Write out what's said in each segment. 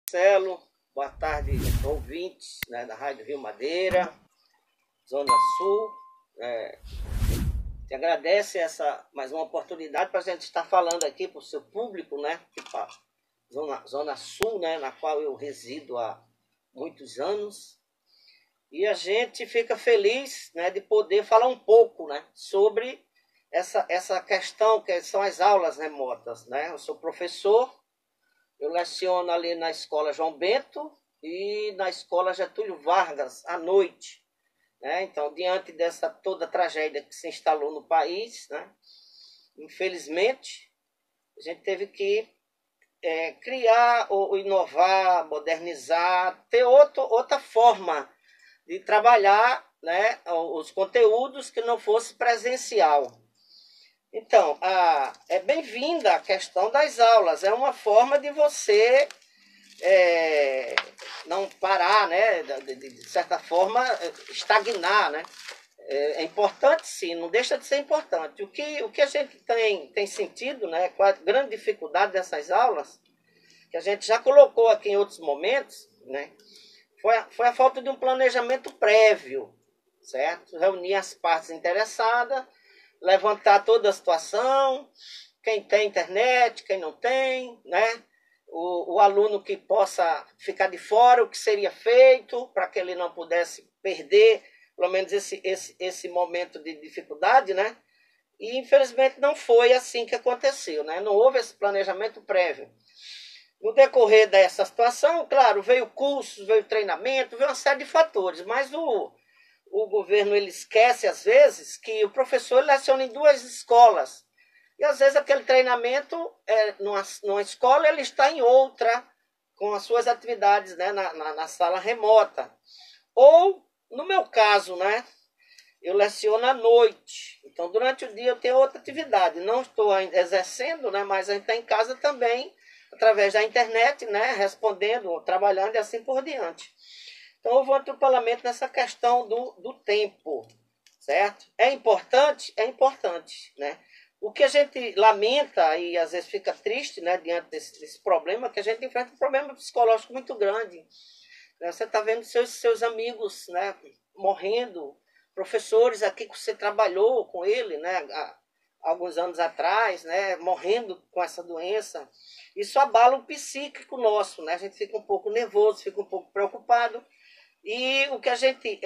Marcelo, boa tarde, ouvintes, né, da Rádio Rio Madeira, Zona Sul. Te agradece mais uma oportunidade para a gente estar falando aqui para o seu público, né, Zona Sul, né, na qual eu resido há muitos anos. E a gente fica feliz, né, de poder falar um pouco, né, sobre essa questão que são as aulas remotas, né? Eu sou professor, eu leciono ali na Escola João Bento e na Escola Getúlio Vargas à noite, né? Então, diante dessa toda tragédia que se instalou no país, né, infelizmente, a gente teve que criar, ou inovar, modernizar, ter outra forma de trabalhar, né, os conteúdos que não fosse presencial. Então, é bem-vinda a questão das aulas. É uma forma de você não parar, né, de certa forma, estagnar, né? É importante, sim, não deixa de ser importante. O que a gente tem sentido, né, com a grande dificuldade dessas aulas, que a gente já colocou aqui em outros momentos, né, foi a falta de um planejamento prévio, certo? Reunir as partes interessadas, levantar toda a situação, quem tem internet, quem não tem, né? O aluno que possa ficar de fora, o que seria feito para que ele não pudesse perder, pelo menos esse momento de dificuldade, né? E infelizmente não foi assim que aconteceu, né? Não houve esse planejamento prévio. No decorrer dessa situação, claro, veio cursos, veio treinamento, veio uma série de fatores, mas o governo ele esquece, às vezes, que o professor leciona em duas escolas. E, às vezes, aquele treinamento, numa escola, ele está em outra, com as suas atividades, né, na sala remota. Ou, no meu caso, né, eu leciono à noite. Então, durante o dia, eu tenho outra atividade. Não estou exercendo, né, mas a gente está em casa também, através da internet, né, respondendo, trabalhando e assim por diante. Então, houve um atropelamento nessa questão do tempo, certo? É importante? É importante, né? O que a gente lamenta e às vezes fica triste, né, diante desse problema, que a gente enfrenta um problema psicológico muito grande. Né? Você está vendo seus amigos, né, morrendo, professores aqui que você trabalhou com ele, né, há alguns anos atrás, né, morrendo com essa doença. Isso abala o psíquico nosso, né? A gente fica um pouco nervoso, fica um pouco preocupado. E o que a gente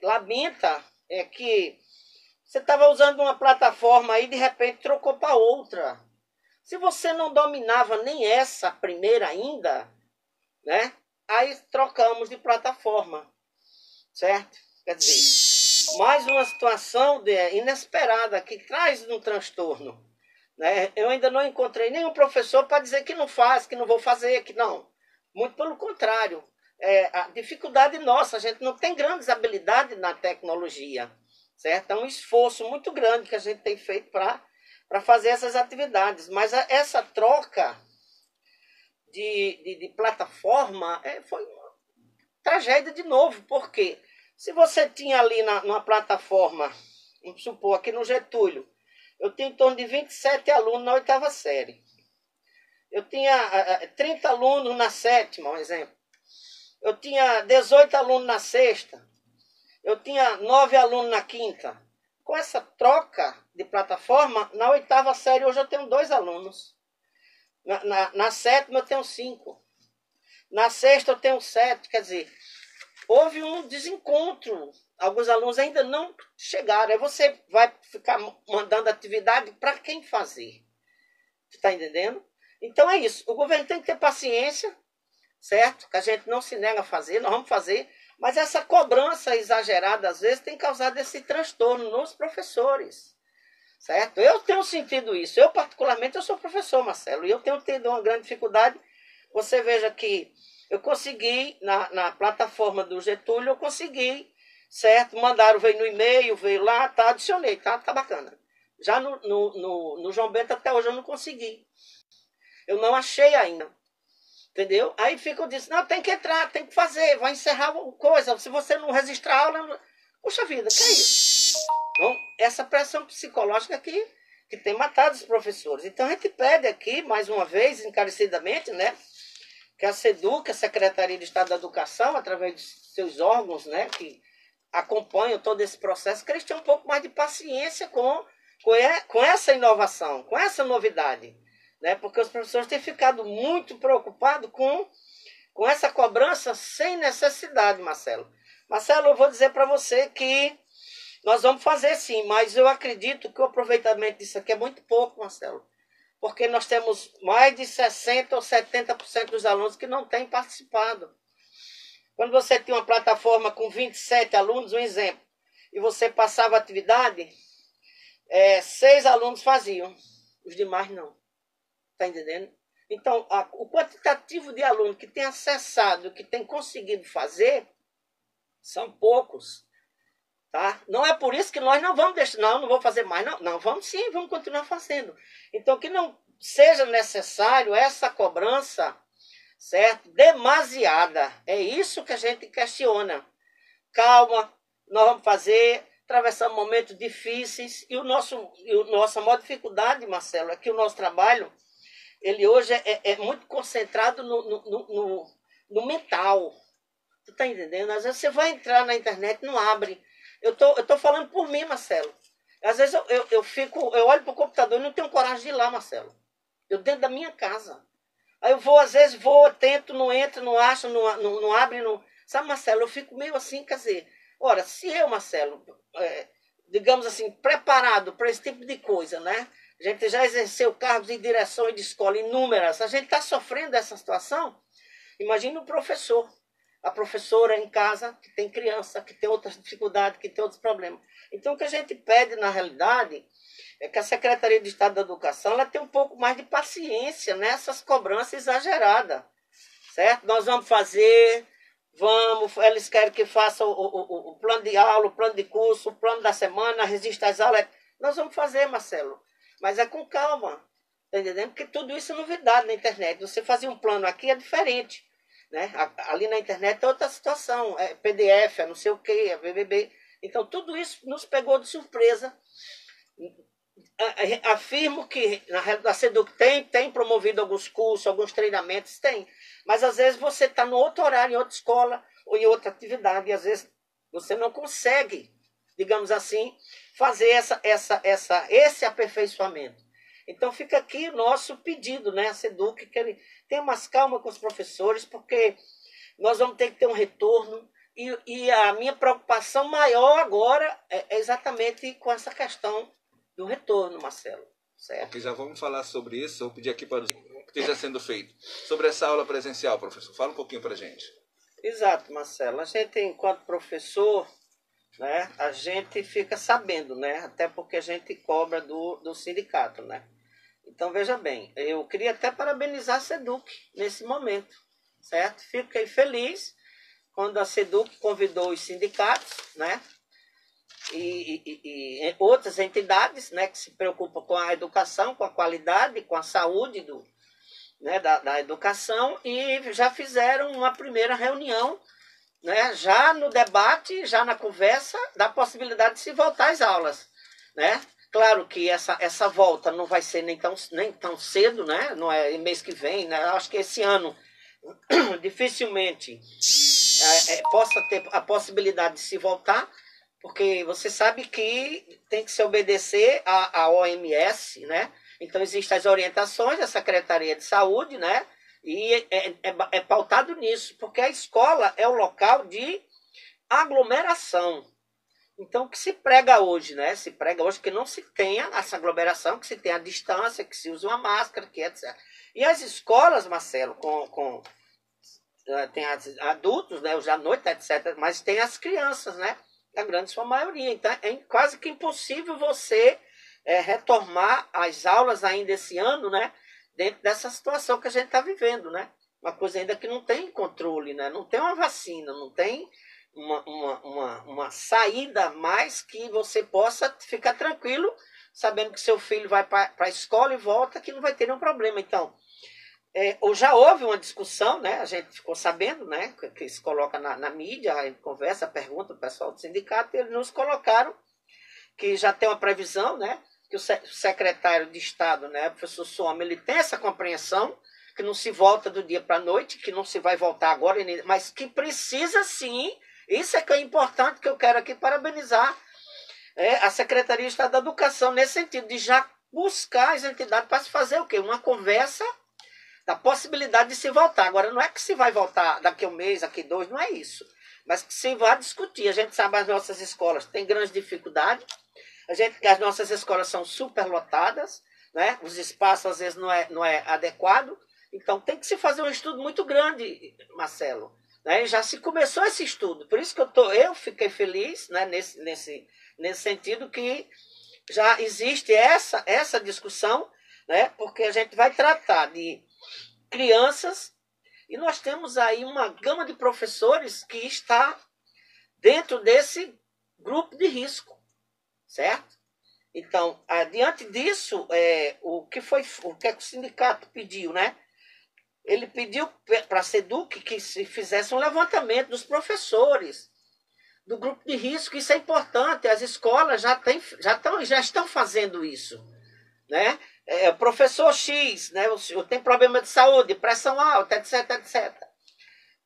lamenta é que você estava usando uma plataforma aí, de repente trocou para outra. Se você não dominava nem essa primeira ainda, né? Aí trocamos de plataforma, certo? Quer dizer, mais uma situação inesperada que traz um transtorno, né? Eu ainda não encontrei nenhum professor para dizer que não faz, que não vou fazer, que não. Muito pelo contrário. A dificuldade nossa, a gente não tem grandes habilidades na tecnologia, certo? É um esforço muito grande que a gente tem feito para fazer essas atividades, mas essa troca de plataforma foi uma tragédia de novo, porque se você tinha ali numa plataforma, vamos supor, aqui no Getúlio, eu tinha em torno de 27 alunos na 8ª série, eu tinha 30 alunos na 7ª, um exemplo. Eu tinha 18 alunos na 6ª. Eu tinha 9 alunos na 5ª. Com essa troca de plataforma, na 8ª série hoje eu tenho 2 alunos. Na 7ª eu tenho 5. Na 6ª eu tenho 7. Quer dizer, houve um desencontro. Alguns alunos ainda não chegaram. Aí você vai ficar mandando atividade para quem fazer. Você está entendendo? Então é isso. O governo tem que ter paciência, certo? Que a gente não se nega a fazer, nós vamos fazer, mas essa cobrança exagerada, às vezes, tem causado esse transtorno nos professores, certo? Eu tenho sentido isso. Eu, particularmente, eu sou professor, Marcelo, e eu tenho tido uma grande dificuldade. Você veja que eu consegui, na plataforma do Getúlio, eu consegui, certo? Mandaram, veio no e-mail, veio lá, tá, adicionei, tá bacana. Já no João Bento, até hoje, eu não consegui. Eu não achei ainda. Entendeu? Aí fica disse, não, tem que entrar, tem que fazer, vai encerrar coisa. Se você não registrar a aula, puxa vida, que é isso? Então, essa pressão psicológica que tem matado os professores. Então, a gente pede aqui, mais uma vez, encarecidamente, né, que a SEDUC, a Secretaria de Estado da Educação, através de seus órgãos, né, que acompanham todo esse processo, que eles tenham um pouco mais de paciência com essa inovação, com essa novidade, né, porque os professores têm ficado muito preocupados com essa cobrança sem necessidade, Marcelo. Marcelo, eu vou dizer para você que nós vamos fazer sim, mas eu acredito que o aproveitamento disso aqui é muito pouco, Marcelo, porque nós temos mais de 60% ou 70% dos alunos que não têm participado. Quando você tinha uma plataforma com 27 alunos, um exemplo, e você passava a atividade, 6 alunos faziam, os demais não. Está entendendo? Então, o quantitativo de alunos que tem acessado, que tem conseguido fazer, são poucos. Tá? Não é por isso que nós não vamos deixar, não vou fazer mais, não, vamos sim, vamos continuar fazendo. Então, que não seja necessário essa cobrança, certo? Demasiada. É isso que a gente questiona. Calma, nós vamos fazer, atravessando momentos difíceis, e nossa maior dificuldade, Marcelo, é que o nosso trabalho, ele hoje é muito concentrado no mental. Tu tá entendendo? Às vezes você vai entrar na internet e não abre. Eu tô falando por mim, Marcelo. Às vezes eu olho pro computador e não tenho coragem de ir lá, Marcelo. Eu dentro da minha casa. Aí às vezes tento, não entra, não acho, não abre, não... Sabe, Marcelo, eu fico meio assim, quer dizer, ora, se eu, Marcelo, digamos assim, preparado para esse tipo de coisa, né? A gente já exerceu cargos de direção e de escola inúmeras, a gente está sofrendo essa situação. Imagina o professor. A professora em casa, que tem criança, que tem outras dificuldades, que tem outros problemas. Então, o que a gente pede, na realidade, é que a Secretaria de Estado da Educação ela tenha um pouco mais de paciência nessas cobranças exageradas. Certo? Nós vamos fazer, eles querem que faça o plano de aula, o plano de curso, o plano da semana, resista às aulas. Nós vamos fazer, Marcelo, mas é com calma. Tá entendendo? Porque tudo isso é novidade na internet. Você fazer um plano aqui é diferente. Né? Ali na internet é outra situação, é PDF, é não sei o que, é BBB. Então, tudo isso nos pegou de surpresa. Afirmo que na realidade a SEDUC tem promovido alguns cursos, alguns treinamentos, tem. Mas às vezes você está no outro horário, em outra escola ou em outra atividade, e às vezes você não consegue, digamos assim, fazer esse aperfeiçoamento. Então fica aqui o nosso pedido, né, a SEDUC, que ele tenha mais calma com os professores, porque nós vamos ter que ter um retorno, e a minha preocupação maior agora é exatamente com essa questão do retorno, Marcelo. Certo? Ok, já vamos falar sobre isso. Vou pedir aqui para o que esteja sendo feito. Sobre essa aula presencial, professor, fala um pouquinho para a gente. Exato, Marcelo. A gente, enquanto professor, né, a gente fica sabendo, né, até porque a gente cobra do sindicato, né? Então, veja bem, eu queria até parabenizar a SEDUC nesse momento, certo? Fiquei feliz quando a SEDUC convidou os sindicatos, né? E outras entidades, né, que se preocupam com a educação, com a qualidade, com a saúde da educação, e já fizeram uma primeira reunião, né, já no debate, já na conversa, da possibilidade de se voltar às aulas, né? Claro que essa volta não vai ser nem tão cedo, né? Não é mês que vem, né? Acho que esse ano dificilmente possa ter a possibilidade de se voltar, porque você sabe que tem que se obedecer à OMS, né? Então existem as orientações da Secretaria de Saúde, né? E é pautado nisso, porque a escola é o local de aglomeração. Então, o que se prega hoje, né? Se prega hoje que não se tenha essa aglomeração, que se tenha a distância, que se use uma máscara, que etc. E as escolas, Marcelo, tem adultos, né? Os à noite, etc. Mas tem as crianças, né? A grande sua maioria. Então, é quase que impossível você retomar as aulas ainda esse ano, né? Dentro dessa situação que a gente está vivendo, né? Uma coisa ainda que não tem controle, né? Não tem uma vacina, não tem uma saída mais que você possa ficar tranquilo, sabendo que seu filho vai para a escola e volta, que não vai ter nenhum problema. Então, já houve uma discussão, né? A gente ficou sabendo, né? Que se coloca na mídia, a gente conversa, pergunta o pessoal do sindicato, e eles nos colocaram que já tem uma previsão, né? Que o secretário de Estado, né, o professor Soames, ele tem essa compreensão, que não se volta do dia para a noite, que não se vai voltar agora, mas que precisa sim, isso é que é importante, que eu quero aqui parabenizar a Secretaria de Estado da Educação, nesse sentido, de já buscar as entidades para se fazer o quê? Uma conversa da possibilidade de se voltar. Agora, não é que se vai voltar daqui a um mês, daqui a 2, não é isso. Mas que se vai discutir. A gente sabe que as nossas escolas têm grande dificuldade, as nossas escolas são superlotadas, né? Os espaços às vezes não é adequado. Então tem que se fazer um estudo muito grande, Marcelo. Né? E já se começou esse estudo. Por isso que eu fiquei feliz, né? nesse sentido que já existe essa discussão, né? Porque a gente vai tratar de crianças e nós temos aí uma gama de professores que está dentro desse grupo de risco, certo? Então, diante disso, o que o sindicato pediu, né? Ele pediu para a SEDUC que se fizesse um levantamento dos professores do grupo de risco. Isso é importante, as escolas já estão fazendo isso, né? O professor X, né? Tem problema de saúde, pressão alta, etc, etc.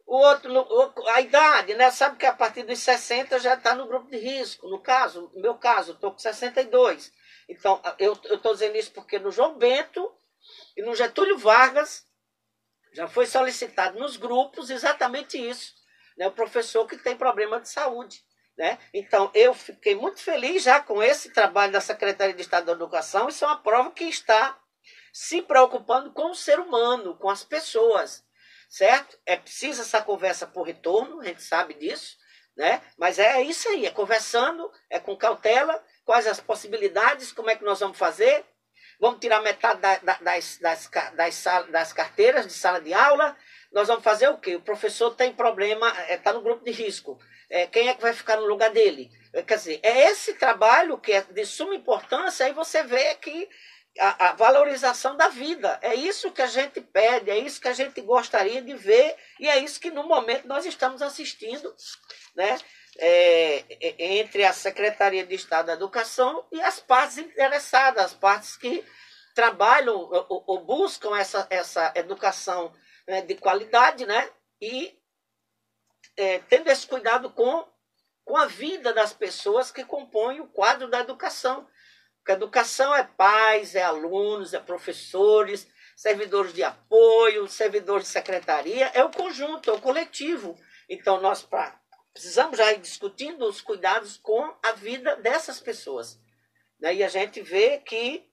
O outro, a idade, né? Sabe que a partir dos 60 já está no grupo de risco. No meu caso, estou com 62. Então, eu estou dizendo isso porque no João Bento e no Getúlio Vargas já foi solicitado nos grupos exatamente isso, né? O professor que tem problema de saúde, né? Então, eu fiquei muito feliz já com esse trabalho da Secretaria de Estado da Educação. Isso é uma prova que está se preocupando com o ser humano, com as pessoas, certo? É preciso essa conversa por retorno, a gente sabe disso, né? Mas é isso aí, é conversando, é com cautela, quais as possibilidades, como é que nós vamos fazer. Vamos tirar metade das carteiras de sala de aula. Nós vamos fazer o quê? O professor tem problema, está no grupo de risco. Quem é que vai ficar no lugar dele? Quer dizer, é esse trabalho que é de suma importância, aí você vê que a valorização da vida. É isso que a gente pede, é isso que a gente gostaria de ver, e é isso que no momento nós estamos assistindo, né? Entre a Secretaria de Estado da Educação e as partes interessadas, as partes que trabalham ou buscam essa educação, né, de qualidade, né? E tendo esse cuidado com a vida das pessoas que compõem o quadro da educação. Porque a educação é pais, é alunos, é professores, servidores de apoio, servidores de secretaria, é o conjunto, é o coletivo. Então, nós precisamos já ir discutindo os cuidados com a vida dessas pessoas. Né? E a gente vê que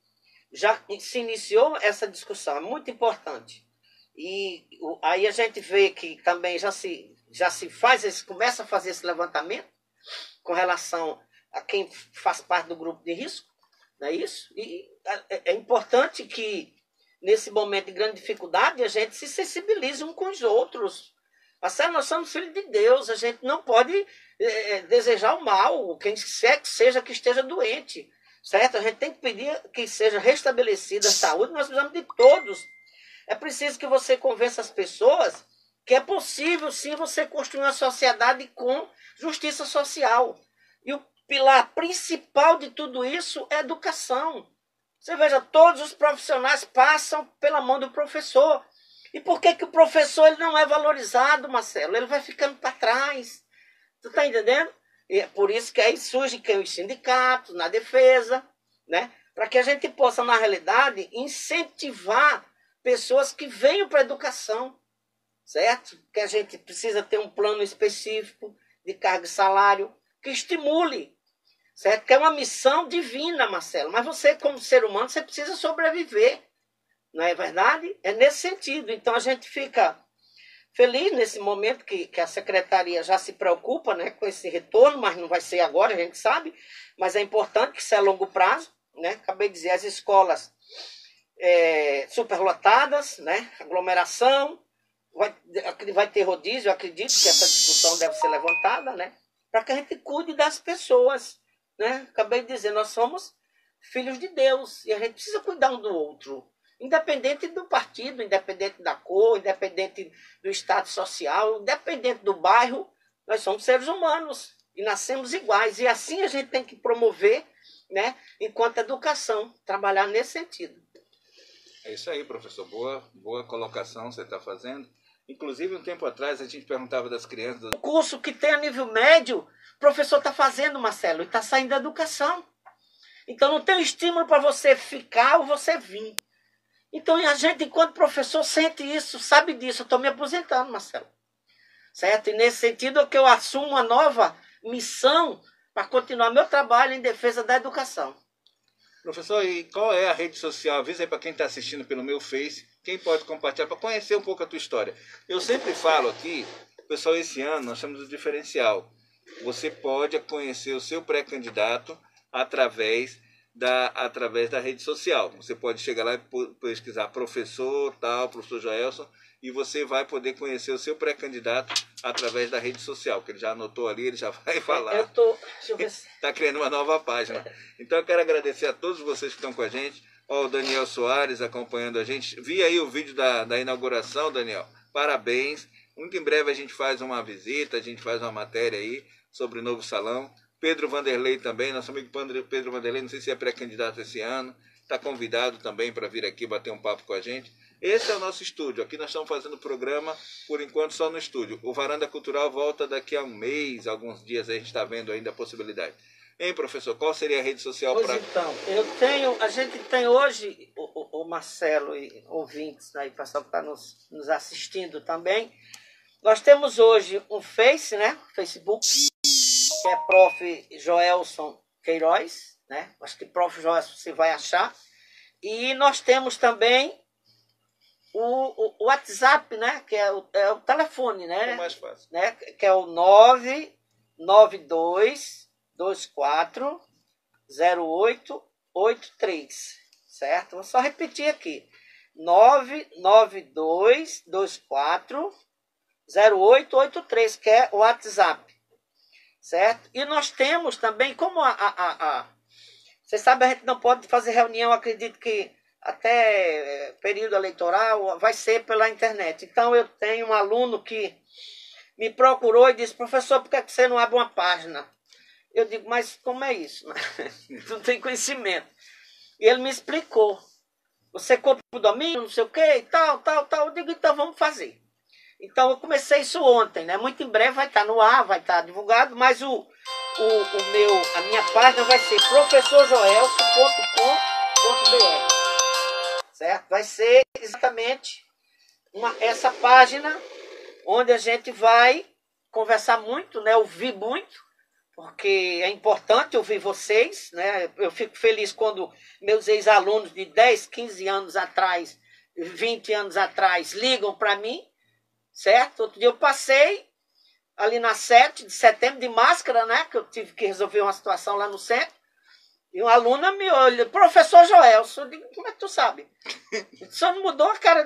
já se iniciou essa discussão, é muito importante. E aí a gente vê que também já se começa a fazer esse levantamento com relação a quem faz parte do grupo de risco, não é isso? E é importante que, nesse momento de grande dificuldade, a gente se sensibilize uns com os outros. Marcelo, nós somos filhos de Deus, a gente não pode desejar o mal, quem quer que seja que esteja doente, certo? A gente tem que pedir que seja restabelecida a saúde, nós precisamos de todos. É preciso que você convença as pessoas que é possível, sim, você construir uma sociedade com justiça social. E o pilar principal de tudo isso é a educação. Você veja, todos os profissionais passam pela mão do professor. E por que o professor ele não é valorizado, Marcelo? Ele vai ficando para trás. Tu está entendendo? E é por isso que aí surgem os sindicatos, na defesa, né? Para que a gente possa, na realidade, incentivar pessoas que venham para a educação, certo? Que a gente precisa ter um plano específico de carga e salário que estimule, certo? Que é uma missão divina, Marcelo. Mas você, como ser humano, você precisa sobreviver, não é verdade? É nesse sentido. Então, a gente fica feliz nesse momento que a secretaria já se preocupa, né, com esse retorno, mas não vai ser agora, a gente sabe. Mas é importante que isso é a longo prazo, né? Acabei de dizer, as escolas superlotadas, né? Aglomeração, vai ter rodízio, eu acredito que essa discussão deve ser levantada, né? Para que a gente cuide das pessoas, né? Acabei de dizer, nós somos filhos de Deus e a gente precisa cuidar um do outro, independente do partido, independente da cor, independente do estado social, independente do bairro, nós somos seres humanos e nascemos iguais, e assim a gente tem que promover, né? Enquanto educação, trabalhar nesse sentido. É isso aí, professor. Boa colocação você está fazendo. Inclusive, um tempo atrás, a gente perguntava das crianças... O curso que tem a nível médio, o professor está fazendo, Marcelo, e está saindo da educação. Então, não tem um estímulo para você ficar ou você vir. Então, a gente, enquanto professor, sente isso, sabe disso. Eu estou me aposentando, Marcelo. Certo? E nesse sentido é que eu assumo uma nova missão para continuar meu trabalho em defesa da educação. Professor, e qual é a rede social? Avisa aí para quem está assistindo pelo meu Face, quem pode compartilhar para conhecer um pouco a tua história. Eu sempre falo aqui, pessoal, esse ano nós temos o diferencial. Você pode conhecer o seu pré-candidato através da rede social. Você pode chegar lá e pesquisar professor Joelson, e você vai poder conhecer o seu pré-candidato através da rede social, que ele já anotou ali, ele já vai falar. Está criando uma nova página. Então eu quero agradecer a todos vocês que estão com a gente. Ó, o Daniel Soares acompanhando a gente. Vi aí o vídeo da inauguração, Daniel. Parabéns. Muito em breve a gente faz uma visita, a gente faz uma matéria aí sobre o novo salão. Pedro Vanderlei também, nosso amigo Pedro Vanderlei, não sei se é pré-candidato esse ano, está convidado também para vir aqui bater um papo com a gente. Esse é o nosso estúdio, aqui nós estamos fazendo o programa, por enquanto, só no estúdio. O Varanda Cultural volta daqui a um mês, alguns dias, a gente está vendo ainda a possibilidade. Hein, professor, qual seria a rede social para... Então, a gente tem hoje, o Marcelo e ouvintes, aí, pessoal que está nos assistindo também, nós temos hoje um Face, né, Facebook, que é Prof. Joelson Queiroz, né? Acho que Prof. Joelson você vai achar. E nós temos também o WhatsApp, né? Que é o telefone, né? É mais fácil. Né? Que é o 992240883, certo? Vou só repetir aqui. 992240883, que é o WhatsApp. Certo? E nós temos também, como você sabe, a gente não pode fazer reunião, acredito que até período eleitoral vai ser pela internet. Então, eu tenho um aluno que me procurou e disse, professor, por que você não abre uma página? Eu digo, mas como é isso? Não tem conhecimento. E ele me explicou. Você compra o domínio, não sei o quê, e tal. Eu digo, então vamos fazer. Então, eu comecei isso ontem, né? Muito em breve vai estar no ar, vai estar divulgado, mas a minha página vai ser professorjoelson.com.br, certo? Vai ser exatamente essa página onde a gente vai conversar muito, né? Ouvir muito, porque é importante ouvir vocês, né? Eu fico feliz quando meus ex-alunos de 10, 15 anos atrás, 20 anos atrás, ligam para mim, certo? Outro dia eu passei ali na 7 de setembro de máscara, né? Que eu tive que resolver uma situação lá no centro. E uma aluna me olha, professor Joelson, eu digo, como é que tu sabe? O senhor não mudou a cara,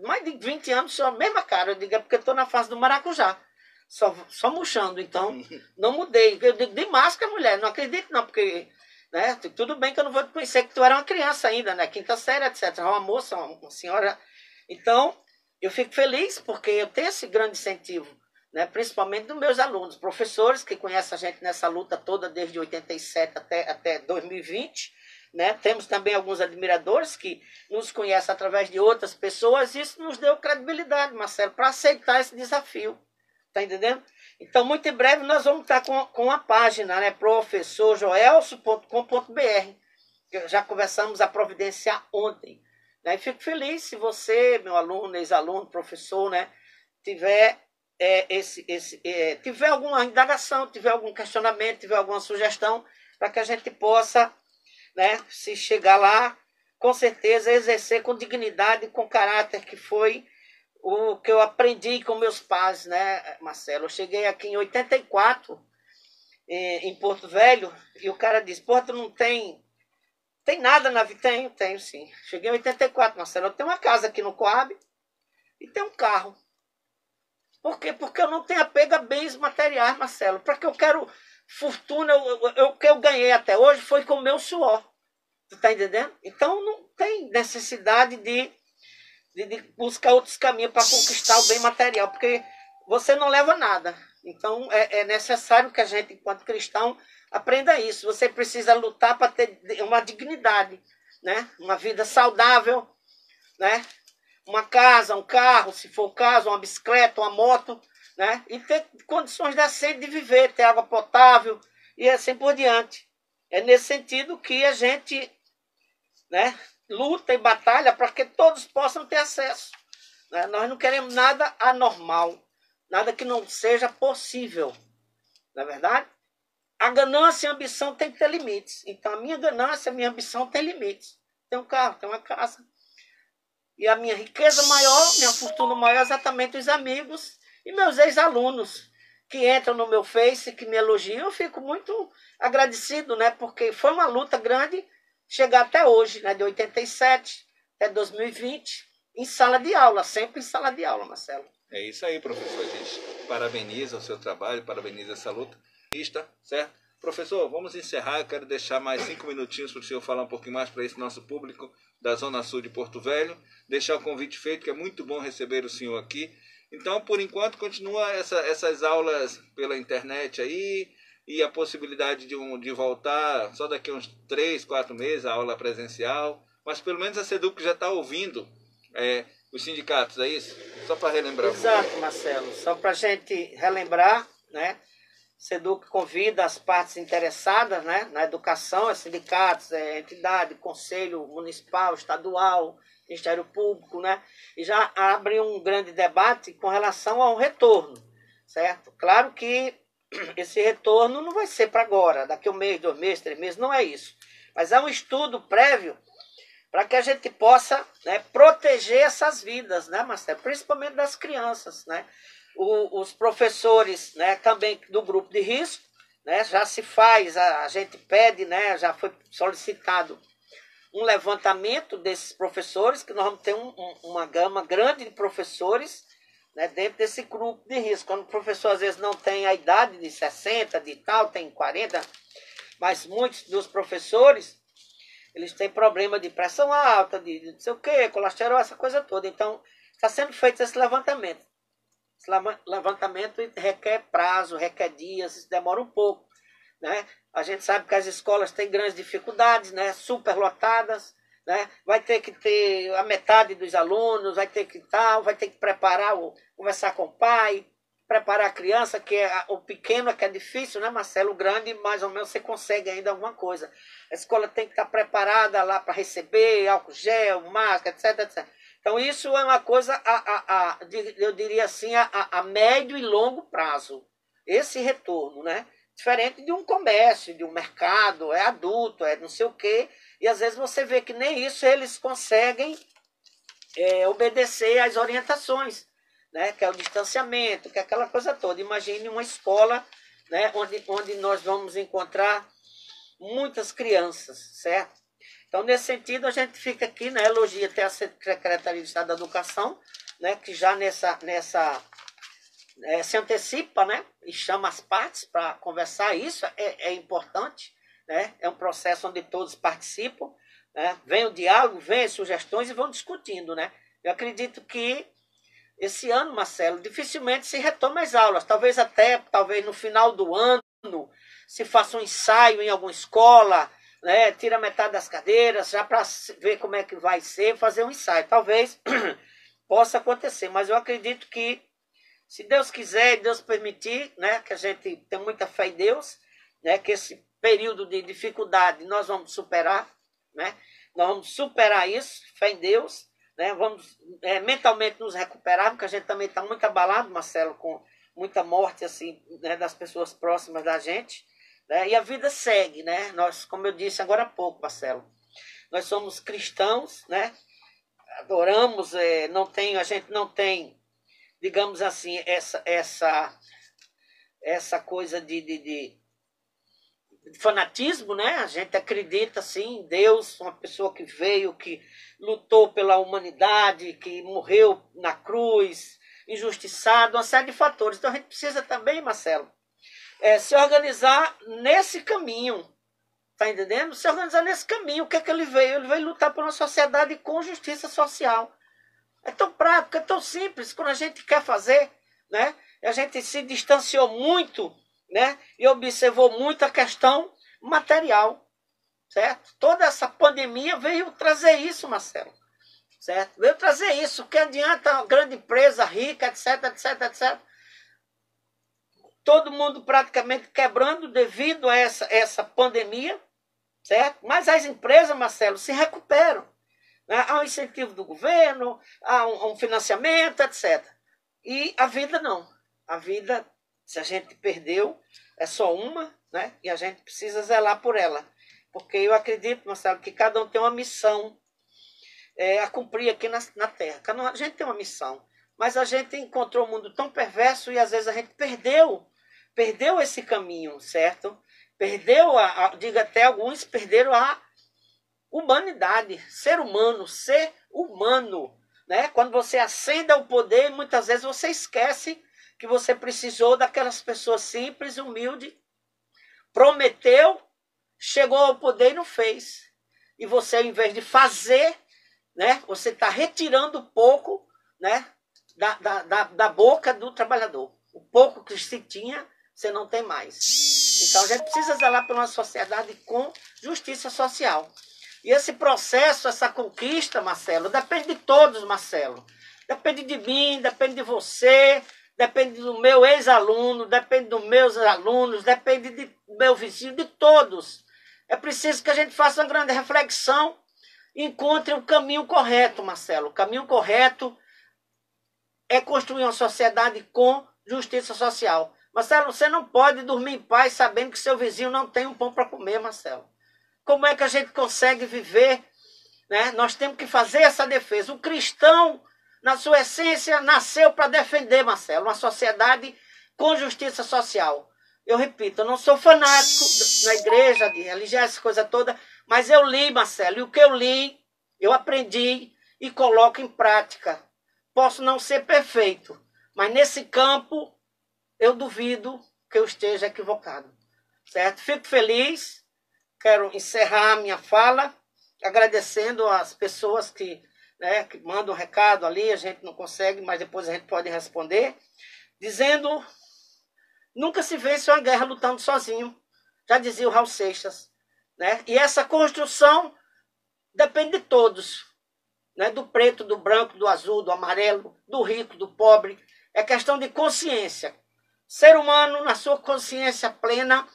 mais de 20 anos, só a mesma cara. Eu digo, é porque eu estou na fase do maracujá. Só murchando, então não mudei. Eu digo, de máscara, mulher, não acredito não, porque... Né? Tudo bem que eu não vou te conhecer, que tu era uma criança ainda, né? Quinta série, etc. Uma moça, uma senhora. Então... eu fico feliz porque eu tenho esse grande incentivo, né? Principalmente dos meus alunos, professores que conhecem a gente nessa luta toda desde 87 até 2020. Né? Temos também alguns admiradores que nos conhecem através de outras pessoas. Isso nos deu credibilidade, Marcelo, para aceitar esse desafio. Tá entendendo? Então, muito em breve, nós vamos estar com a página, né? professorjoelson.com.br, que já começamos a providenciar ontem. E fico feliz se você, meu aluno, ex-aluno, professor, né, tiver tiver alguma indagação, tiver algum questionamento, tiver alguma sugestão, para que a gente possa, né, se chegar lá, com certeza exercer com dignidade e com caráter, que foi o que eu aprendi com meus pais, né, Marcelo? Eu cheguei aqui em 84, em Porto Velho, e o cara disse, pô, tu não tem nada na vida? Tenho sim. Cheguei em 84, Marcelo. Eu tenho uma casa aqui no Coab e tenho um carro. Por quê? Porque eu não tenho apego a bens materiais, Marcelo. Para que eu quero fortuna? O que eu ganhei até hoje foi com o meu suor. Tu tá entendendo? Então não tem necessidade de buscar outros caminhos para conquistar o bem material, porque você não leva nada. Então é necessário que a gente, enquanto cristão, aprenda isso. Você precisa lutar para ter uma dignidade, né? Uma vida saudável, né? Uma casa, um carro, se for o caso, uma bicicleta, uma moto, né? E ter condições decentes de viver, ter água potável e assim por diante. É nesse sentido que a gente, né, luta e batalha para que todos possam ter acesso. Né? Nós não queremos nada anormal, nada que não seja possível, não é verdade? A ganância e a ambição tem que ter limites. Então, a minha ganância, a minha ambição tem limites. Tem um carro, tem uma casa. E a minha riqueza maior, minha fortuna maior, é exatamente os amigos e meus ex-alunos que entram no meu Face, que me elogiam. Eu fico muito agradecido, né? Porque foi uma luta grande chegar até hoje, né? De 87 até 2020, em sala de aula, sempre em sala de aula, Marcelo. É isso aí, professor. A gente parabeniza o seu trabalho, parabeniza essa luta. Certo? Professor, vamos encerrar. Eu quero deixar mais 5 minutinhos para o senhor falar um pouquinho mais para esse nosso público da Zona Sul de Porto Velho. Deixar o convite feito, que é muito bom receber o senhor aqui. Então, por enquanto, continua essas aulas pela internet aí e a possibilidade de voltar só daqui a uns 3, 4 meses a aula presencial. Mas pelo menos a SEDUC já está ouvindo os sindicatos, é isso? Só para relembrar. Exato, Marcelo. Só para a gente relembrar, né? SEDUC convida as partes interessadas, né, na educação, sindicatos, entidade, conselho municipal, estadual, Ministério Público, né, e já abre um grande debate com relação ao retorno, certo? Claro que esse retorno não vai ser para agora, daqui a 1 mês, 2 meses, 3 meses, não é isso. Mas é um estudo prévio para que a gente possa, né, proteger essas vidas, né, Marcelo? Principalmente das crianças, né? Os professores, né, também do grupo de risco, né, já se faz, a gente pede, né, já foi solicitado um levantamento desses professores, que nós vamos ter uma gama grande de professores, né, dentro desse grupo de risco. Quando o professor às vezes não tem a idade de 60, de tal, tem 40, mas muitos dos professores, eles têm problema de pressão alta, de não sei o quê, colesterol, essa coisa toda. Então, está sendo feito esse levantamento. Esse levantamento requer prazo, requer dias, isso demora um pouco, né? A gente sabe que as escolas têm grandes dificuldades, né? Superlotadas, né? Vai ter que ter a metade dos alunos, vai ter que preparar, conversar com o pai, preparar a criança, que o pequeno é que é difícil, né, Marcelo? O grande, mais ou menos, você consegue ainda alguma coisa. A escola tem que estar preparada lá para receber álcool gel, máscara, etc, etc. Então, isso é uma coisa, eu diria assim, a médio e longo prazo. Esse retorno, né? Diferente de um comércio, de um mercado, é adulto, é não sei o quê. E às vezes você vê que nem isso eles conseguem obedecer às orientações, né? Que é o distanciamento, que é aquela coisa toda. Imagine uma escola, né? onde nós vamos encontrar muitas crianças, certo? Então, nesse sentido, a gente fica aqui, né, elogia até a Secretaria de Estado da Educação, né, que já se antecipa, né, e chama as partes para conversar. Isso é importante, né, é um processo onde todos participam, né, vem o diálogo, vem as sugestões e vão discutindo, né. Eu acredito que esse ano, Marcelo, dificilmente se retoma as aulas, talvez no final do ano se faça um ensaio em alguma escola, né, tira metade das cadeiras, já para ver como é que vai ser, fazer um ensaio. Talvez possa acontecer, mas eu acredito que, se Deus quiser e Deus permitir, né, que a gente tem muita fé em Deus, né, que esse período de dificuldade nós vamos superar, né, nós vamos superar isso, fé em Deus, né, vamos mentalmente nos recuperar, porque a gente também está muito abalado, Marcelo, com muita morte assim, né, das pessoas próximas da gente. E a vida segue, né? Nós, como eu disse agora há pouco, Marcelo, nós somos cristãos, né? Adoramos, a gente não tem, digamos assim, essa coisa de fanatismo, né? A gente acredita, sim, em Deus, uma pessoa que veio, que lutou pela humanidade, que morreu na cruz, injustiçado, uma série de fatores. Então a gente precisa também, Marcelo, se organizar nesse caminho, tá entendendo? Se organizar nesse caminho. O que é que ele veio? Ele veio lutar por uma sociedade com justiça social. É tão prático, é tão simples, quando a gente quer fazer, né? A gente se distanciou muito, né? E observou muito a questão material, certo? Toda essa pandemia veio trazer isso, Marcelo. certo? Veio trazer isso. O que adianta uma grande empresa rica, etc, etc, etc. Todo mundo praticamente quebrando devido a essa pandemia, certo? Mas as empresas, Marcelo, se recuperam. Né? Há um incentivo do governo, há um financiamento, etc. E a vida não. A vida, se a gente perdeu, é só uma, né? E a gente precisa zelar por ela. Porque eu acredito, Marcelo, que cada um tem uma missão a cumprir aqui na Terra. A gente tem uma missão. Mas a gente encontrou um mundo tão perverso e às vezes a gente perdeu esse caminho, certo? Perdeu, digo até alguns, perderam a humanidade, ser humano, né? Quando você ascende ao poder, muitas vezes você esquece que você precisou daquelas pessoas simples, humildes, prometeu, chegou ao poder e não fez. E você, ao invés de fazer, né? Você está retirando pouco, né? Da boca do trabalhador. O pouco que se tinha, você não tem mais. Então a gente precisa zelar por uma sociedade com justiça social. E esse processo, essa conquista, Marcelo, depende de todos, Marcelo. Depende de mim, depende de você, depende do meu ex-aluno, depende dos meus alunos, depende do meu vizinho, de todos. É preciso que a gente faça uma grande reflexão e encontre o caminho correto, Marcelo. O caminho correto é construir uma sociedade com justiça social. Marcelo, você não pode dormir em paz sabendo que seu vizinho não tem um pão para comer, Marcelo. Como é que a gente consegue viver? Né? Nós temos que fazer essa defesa. O cristão, na sua essência, nasceu para defender, Marcelo, uma sociedade com justiça social. Eu repito, eu não sou fanático na igreja, de religião, essa coisa toda, mas eu li, Marcelo, e o que eu li, eu aprendi e coloco em prática. Posso não ser perfeito, mas nesse campo eu duvido que eu esteja equivocado. Certo? Fico feliz, quero encerrar a minha fala agradecendo as pessoas que mandam um recado ali, a gente não consegue, mas depois a gente pode responder, dizendo: nunca se vence uma guerra lutando sozinho, já dizia o Raul Seixas. Né? E essa construção depende de todos, né? Do preto, do branco, do azul, do amarelo, do rico, do pobre. É questão de consciência. Ser humano, na sua consciência plena,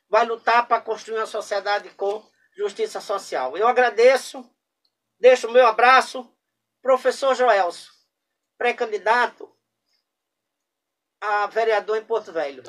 vai lutar para construir uma sociedade com justiça social. Eu agradeço, deixo o meu abraço, professor Joelso, pré-candidato a vereador em Porto Velho.